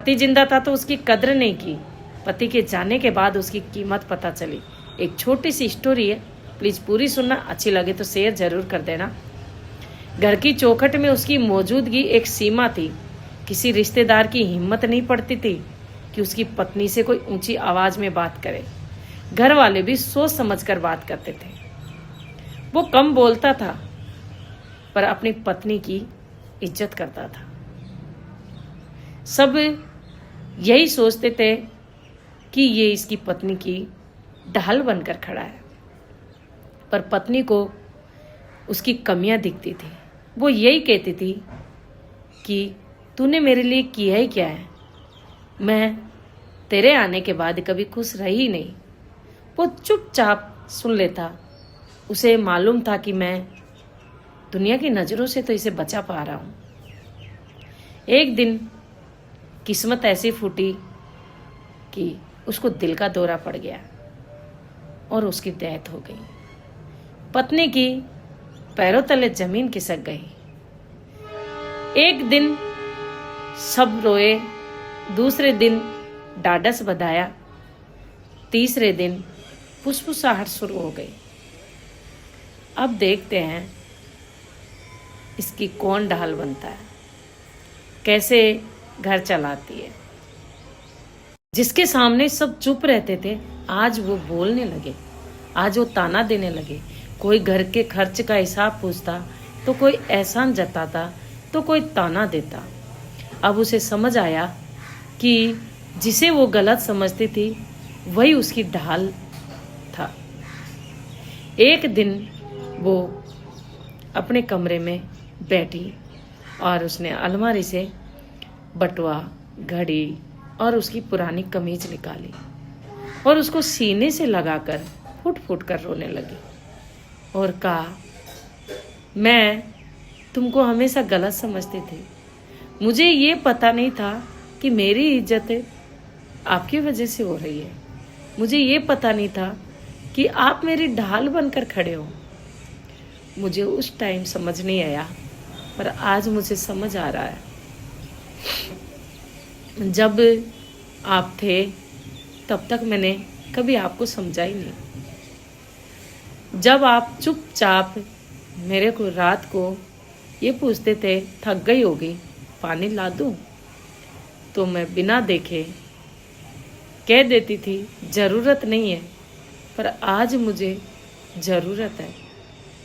पति जिंदा था तो उसकी कद्र नहीं की, पति के जाने के बाद उसकी कीमत पता चली। एक छोटी सी स्टोरी है, प्लीज पूरी सुनना, अच्छी लगे तो शेयर जरूर कर देना। घर की चौखट में उसकी मौजूदगी एक सीमा थी। किसी रिश्तेदार की हिम्मत नहीं पड़ती थी कि उसकी पत्नी से कोई ऊंची आवाज में बात करे। घर वाले भी सोच समझकर बात करते थे। वो कम बोलता था पर अपनी पत्नी की इज्जत करता था। सब यही सोचते थे कि ये इसकी पत्नी की ढाल बनकर खड़ा है, पर पत्नी को उसकी कमियां दिखती थी। वो यही कहती थी कि तूने मेरे लिए किया ही क्या है, मैं तेरे आने के बाद कभी खुश रही नहीं। वो चुपचाप सुन लेता। उसे मालूम था कि मैं दुनिया की नजरों से तो इसे बचा पा रहा हूं। एक दिन किस्मत ऐसी फूटी कि उसको दिल का दौरा पड़ गया और उसकी डेथ हो गई। पत्नी की पैरों तले जमीन खिसक गई। एक दिन सब रोए, दूसरे दिन ढाढ़स बंधाया, तीसरे दिन फुसफुसाहट शुरू हो गई। अब देखते हैं इसकी कौन ढाल बनता है, कैसे घर चलाती है। जिसके सामने सब चुप रहते थे, आज वो बोलने लगे, आज वो ताना देने लगे। कोई घर के खर्च का हिसाब पूछता तो कोई एहसान जताता तो कोई ताना देता। अब उसे समझ आया कि जिसे वो गलत समझती थी वही उसकी ढाल था। एक दिन वो अपने कमरे में बैठी और उसने अलमारी से बटुआ, घड़ी और उसकी पुरानी कमीज निकाली और उसको सीने से लगाकर फुट फुट कर रोने लगी और कहा, मैं तुमको हमेशा गलत समझती थी। मुझे ये पता नहीं था कि मेरी इज्जत आपकी वजह से हो रही है। मुझे ये पता नहीं था कि आप मेरी ढाल बनकर खड़े हो। मुझे उस टाइम समझ नहीं आया, पर आज मुझे समझ आ रहा है। जब आप थे तब तक मैंने कभी आपको समझा ही नहीं। जब आप चुपचाप मेरे को रात को ये पूछते थे, थक गई होगी, पानी ला दूं, तो मैं बिना देखे कह देती थी ज़रूरत नहीं है। पर आज मुझे ज़रूरत है,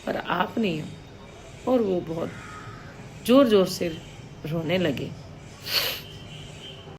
पर आप नहीं हो। और वो बहुत ज़ोर ज़ोर से रोने लगे।